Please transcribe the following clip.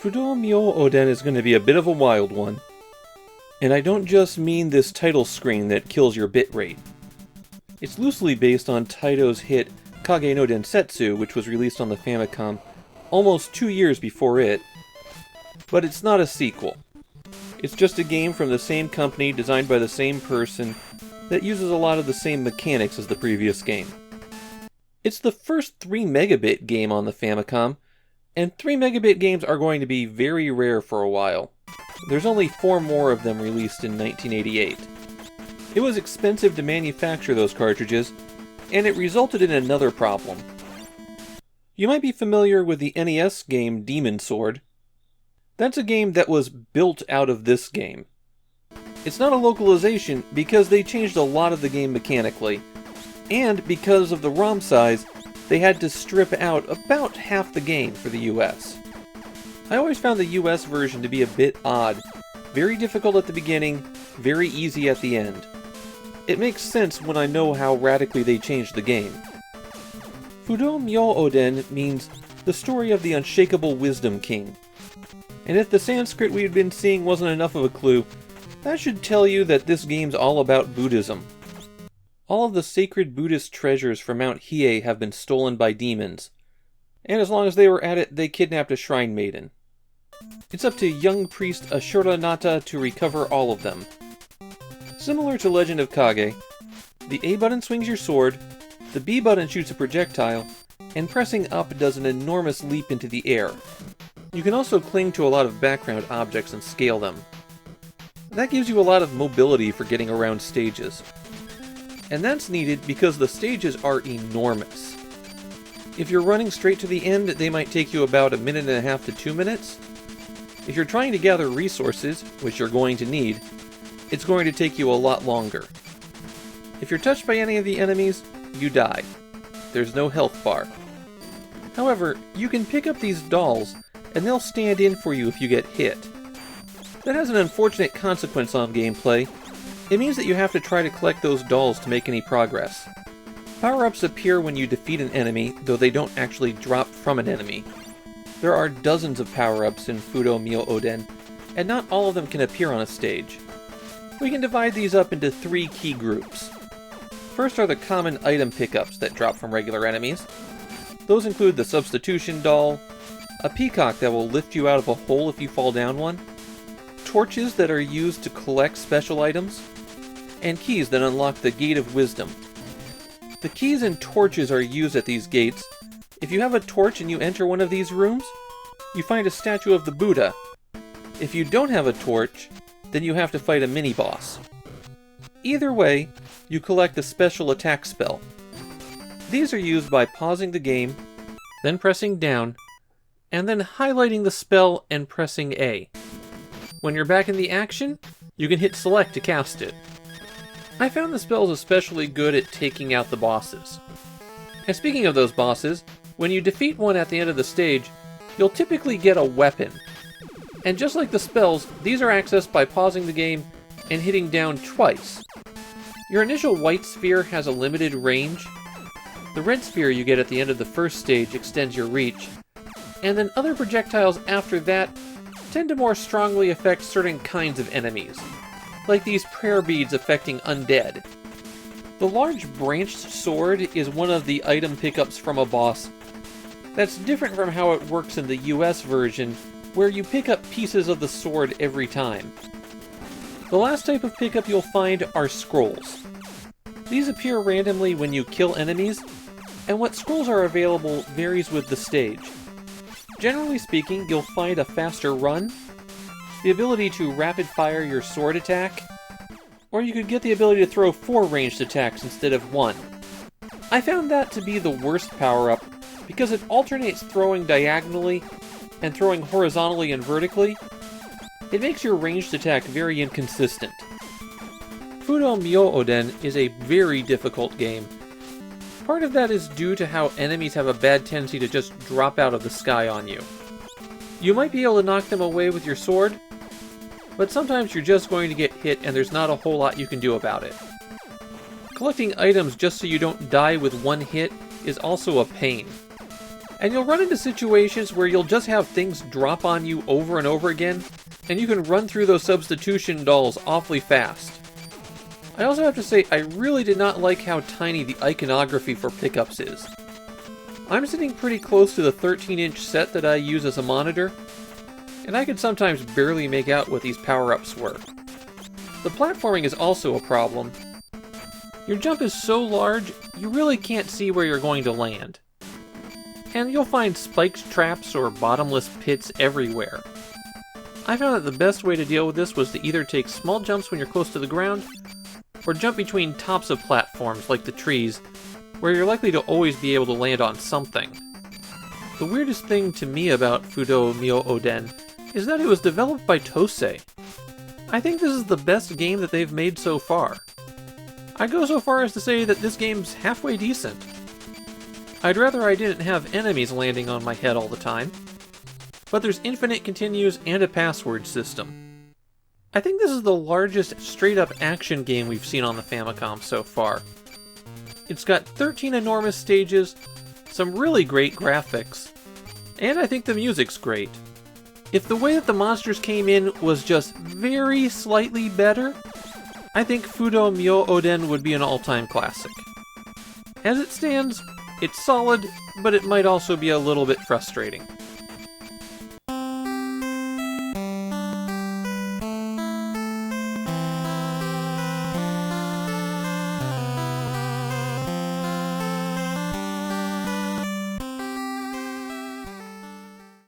Fudou Myououden is going to be a bit of a wild one. And I don't just mean this title screen that kills your bitrate. It's loosely based on Taito's hit Kage no Densetsu, which was released on the Famicom almost 2 years before it, but it's not a sequel. It's just a game from the same company, designed by the same person, that uses a lot of the same mechanics as the previous game. It's the first 3 megabit game on the Famicom, and 3 megabit games are going to be very rare for a while. There's only 4 more of them released in 1988. It was expensive to manufacture those cartridges, and it resulted in another problem. You might be familiar with the NES game Demon Sword. That's a game that was built out of this game. It's not a localization because they changed a lot of the game mechanically, and because of the ROM size, they had to strip out about half the game for the US. I always found the US version to be a bit odd, very difficult at the beginning, very easy at the end. It makes sense when I know how radically they changed the game. Fudou Myououden means the story of the unshakable Wisdom King. And if the Sanskrit we had been seeing wasn't enough of a clue, that should tell you that this game's all about Buddhism. All of the sacred Buddhist treasures from Mount Hiei have been stolen by demons, and as long as they were at it, they kidnapped a shrine maiden. It's up to young priest Ashura Nata to recover all of them. Similar to Legend of Kage, the A button swings your sword, the B button shoots a projectile, and pressing up does an enormous leap into the air. You can also cling to a lot of background objects and scale them. That gives you a lot of mobility for getting around stages. And that's needed because the stages are enormous. If you're running straight to the end, they might take you about 1.5 minutes to 2 minutes. If you're trying to gather resources, which you're going to need, it's going to take you a lot longer. If you're touched by any of the enemies, you die. There's no health bar. However, you can pick up these dolls, and they'll stand in for you if you get hit. That has an unfortunate consequence on gameplay. It means that you have to try to collect those dolls to make any progress. Power-ups appear when you defeat an enemy, though they don't actually drop from an enemy. There are dozens of power-ups in Fudou Myououden, and not all of them can appear on a stage. We can divide these up into 3 key groups. First are the common item pickups that drop from regular enemies. Those include the substitution doll, a peacock that will lift you out of a hole if you fall down one, torches that are used to collect special items, and keys that unlock the Gate of Wisdom. The keys and torches are used at these gates. If you have a torch and you enter one of these rooms, you find a statue of the Buddha. If you don't have a torch, then you have to fight a mini-boss. Either way, you collect a special attack spell. These are used by pausing the game, then pressing down, and then highlighting the spell and pressing A. When you're back in the action, you can hit select to cast it. I found the spells especially good at taking out the bosses. And speaking of those bosses, when you defeat one at the end of the stage, you'll typically get a weapon. And just like the spells, these are accessed by pausing the game and hitting down twice. Your initial white sphere has a limited range. The red sphere you get at the end of the first stage extends your reach, and then other projectiles after that tend to more strongly affect certain kinds of enemies, like these prayer beads affecting undead. The large branched sword is one of the item pickups from a boss. That's different from how it works in the US version, where you pick up pieces of the sword every time. The last type of pickup you'll find are scrolls. These appear randomly when you kill enemies, and what scrolls are available varies with the stage. Generally speaking, you'll find a faster run, the ability to rapid fire your sword attack, or you could get the ability to throw 4 ranged attacks instead of 1. I found that to be the worst power-up because it alternates throwing diagonally and throwing horizontally and vertically. It makes your ranged attack very inconsistent. Fudou Myououden is a very difficult game. Part of that is due to how enemies have a bad tendency to just drop out of the sky on you. You might be able to knock them away with your sword, but sometimes you're just going to get hit and there's not a whole lot you can do about it. Collecting items just so you don't die with one hit is also a pain. And you'll run into situations where you'll just have things drop on you over and over again, and you can run through those substitution dolls awfully fast. I also have to say, I really did not like how tiny the iconography for pickups is. I'm sitting pretty close to the 13-inch set that I use as a monitor, and I could sometimes barely make out what these power-ups were. The platforming is also a problem. Your jump is so large, you really can't see where you're going to land. And you'll find spiked traps or bottomless pits everywhere. I found that the best way to deal with this was to either take small jumps when you're close to the ground, or jump between tops of platforms like the trees, where you're likely to always be able to land on something. The weirdest thing to me about Fudou Myououden is that it was developed by Tosei. I think this is the best game that they've made so far. I'd go so far as to say that this game's halfway decent. I'd rather I didn't have enemies landing on my head all the time, but there's infinite continues and a password system. I think this is the largest straight-up action game we've seen on the Famicom so far. It's got 13 enormous stages, some really great graphics, and I think the music's great. If the way that the monsters came in was just very slightly better, I think Fudou Myououden would be an all-time classic. As it stands, it's solid, but it might also be a little bit frustrating.